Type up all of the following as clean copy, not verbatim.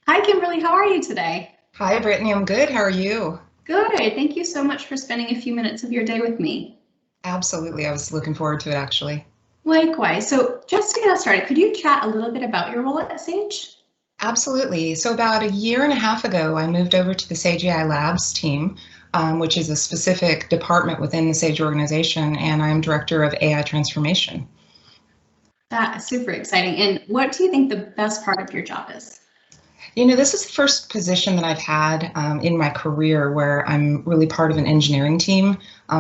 Hi, Kimberly. How are you today? Hi, Brittany. I'm good. How are you? Good. Thank you so much for spending a few minutes of your day with me. Absolutely. I was looking forward to it, actually. Likewise. So just to get us started, could you chat a little bit about your role at Sage? Absolutely. So about a year and a half ago, I moved over to the Sage AI Labs team, which is a specific department within the Sage organization, and I'm director of AI transformation. That is super exciting. And what do you think the best part of your job is? This is the first position that I've had in my career where I'm really part of an engineering team.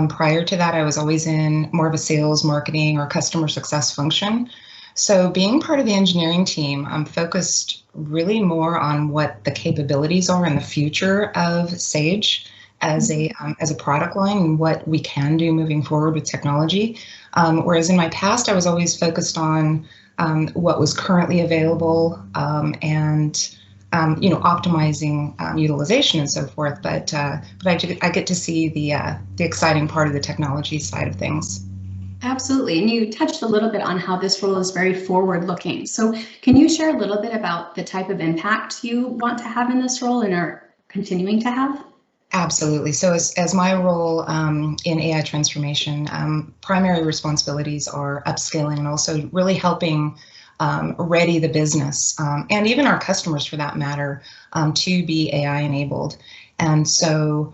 Prior to that, I was always in more of a sales, marketing, or customer success function. So being part of the engineering team, I'm focused really more on what the capabilities are in the future of Sage as a product line and what we can do moving forward with technology. Whereas in my past, I was always focused on what was currently available and optimizing utilization and so forth. But I get to see the exciting part of the technology side of things. Absolutely. And you touched a little bit on how this role is very forward looking. So can you share a little bit about the type of impact you want to have in this role and are continuing to have? Absolutely. So as my role in AI transformation, primary responsibilities are upskilling and also really helping ready the business and even our customers for that matter to be AI enabled. And so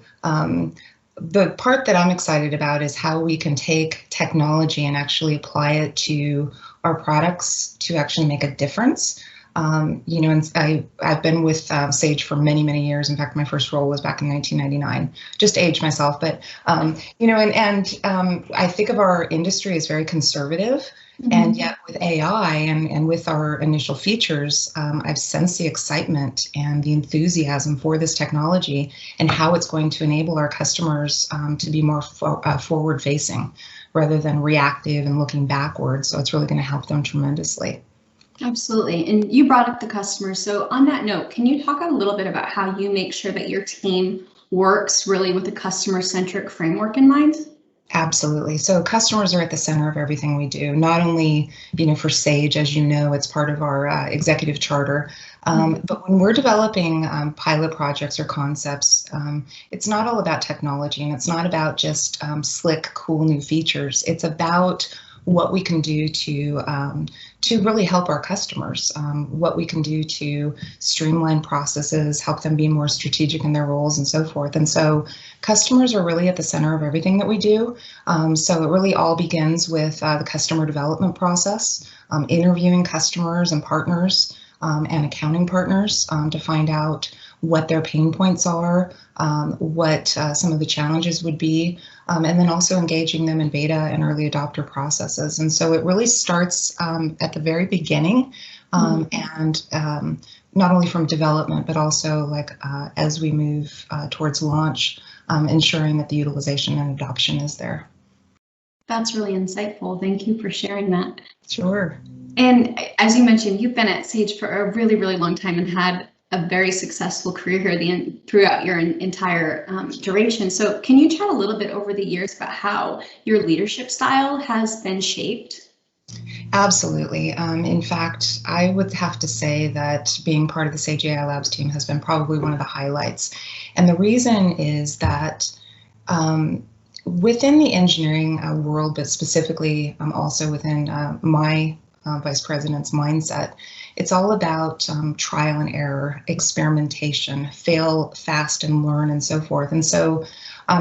the part that I'm excited about is how we can take technology and actually apply it to our products to actually make a difference. And I've been with Sage for many, many years. In fact, my first role was back in 1999, just to age myself. But, I think of our industry as very conservative. Mm-hmm. And yet with AI and with our initial features, I've sensed the excitement and the enthusiasm for this technology and how it's going to enable our customers to be more forward facing rather than reactive and looking backwards. So it's really going to help them tremendously. Absolutely. And you brought up the customer. So on that note, can you talk a little bit about how you make sure that your team works really with a customer-centric framework in mind? Absolutely. So customers are at the center of everything we do, not only, for Sage, as you know, it's part of our executive charter. But when we're developing pilot projects or concepts, it's not all about technology and it's not about just slick, cool new features. It's about what we can do to really help our customers, what we can do to streamline processes, help them be more strategic in their roles and so forth. And so customers are really at the center of everything that we do. So it really all begins with the customer development process, interviewing customers and partners and accounting partners to find out what their pain points are, what some of the challenges would be, and then also engaging them in beta and early adopter processes. And so it really starts at the very beginning and not only from development, but also as we move towards launch, ensuring that the utilization and adoption is there. That's really insightful. Thank you for sharing that. Sure. And as you mentioned, you've been at Sage for a really, really long time and had a very successful career here throughout your entire duration. So can you chat a little bit over the years about how your leadership style has been shaped? Absolutely. In fact, I would have to say that being part of the Sage AI Labs team has been probably one of the highlights. And the reason is that within the engineering world, but specifically also within my vice president's mindset, it's all about trial and error, experimentation, fail fast and learn and so forth. And so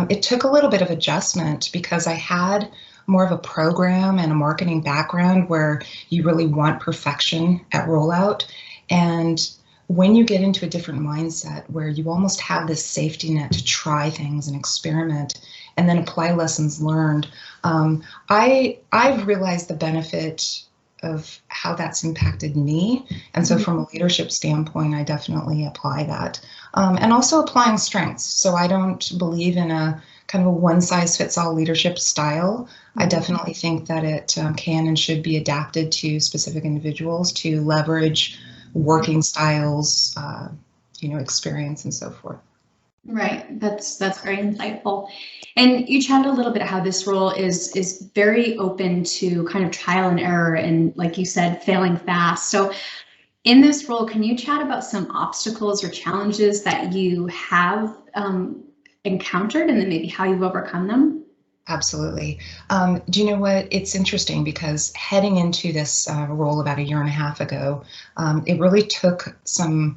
it took a little bit of adjustment because I had more of a program and a marketing background where you really want perfection at rollout. And when you get into a different mindset where you almost have this safety net to try things and experiment and then apply lessons learned, I've realized the benefit of how that's impacted me. And so from a leadership standpoint, I definitely apply that. And also applying strengths. So I don't believe in a kind of a one-size-fits-all leadership style. I definitely think that it can and should be adapted to specific individuals to leverage working styles, experience and so forth. Right, that's very insightful. And you chatted a little bit how this role is very open to kind of trial and error and, like you said, failing fast. So In this role, can you chat about some obstacles or challenges that you have encountered, and then maybe how you've overcome them? Absolutely. Do you know what? It's interesting because heading into this role about a year and a half ago, it really took some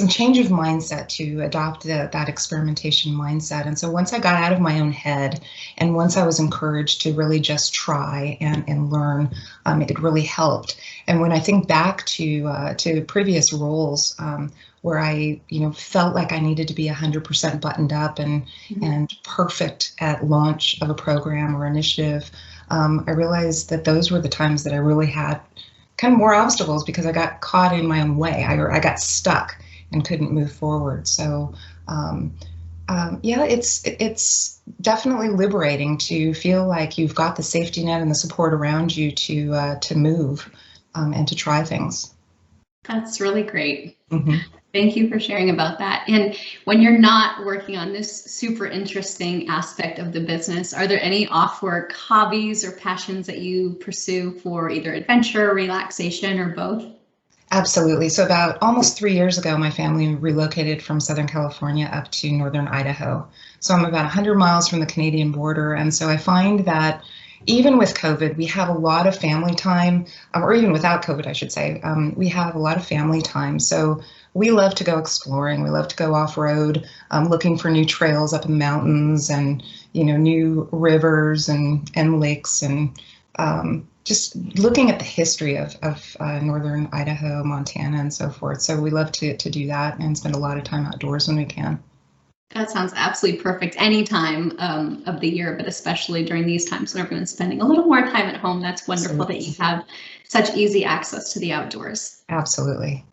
change of mindset to adopt that experimentation mindset. And so once I got out of my own head, and once I was encouraged to really just try and learn, it really helped. And when I think back to previous roles, where I, felt like I needed to be 100% buttoned up and perfect at launch of a program or initiative, I realized that those were the times that I really had kind of more obstacles because I got caught in my own way. I got stuck and couldn't move forward. So yeah, it's definitely liberating to feel like you've got the safety net and the support around you to move and to try things. That's really great. Mm-hmm. Thank you for sharing about that. And when you're not working on this super interesting aspect of the business, are there any off-work hobbies or passions that you pursue for either adventure, relaxation, or both? Absolutely. So about almost 3 years ago, my family relocated from Southern California up to Northern Idaho. So I'm about 100 miles from the Canadian border. And so I find that even with COVID, we have a lot of family time, or even without COVID, I should say, we have a lot of family time. So we love to go exploring. We love to go off-road, looking for new trails up in the mountains and, new rivers and lakes and just looking at the history of Northern Idaho, Montana, and so forth. So we love to do that and spend a lot of time outdoors when we can. That sounds absolutely perfect any time of the year, but especially during these times when everyone's spending a little more time at home. That's wonderful that you have such easy access to the outdoors. Absolutely.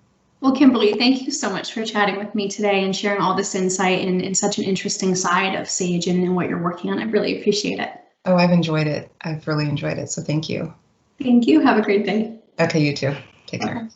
Well, Kimberly, thank you so much for chatting with me today and sharing all this insight in such an interesting side of Sage and what you're working on. I really appreciate it. Oh, I've enjoyed it. I've really enjoyed it. So thank you. Thank you. Have a great day. Okay, you too. Take care.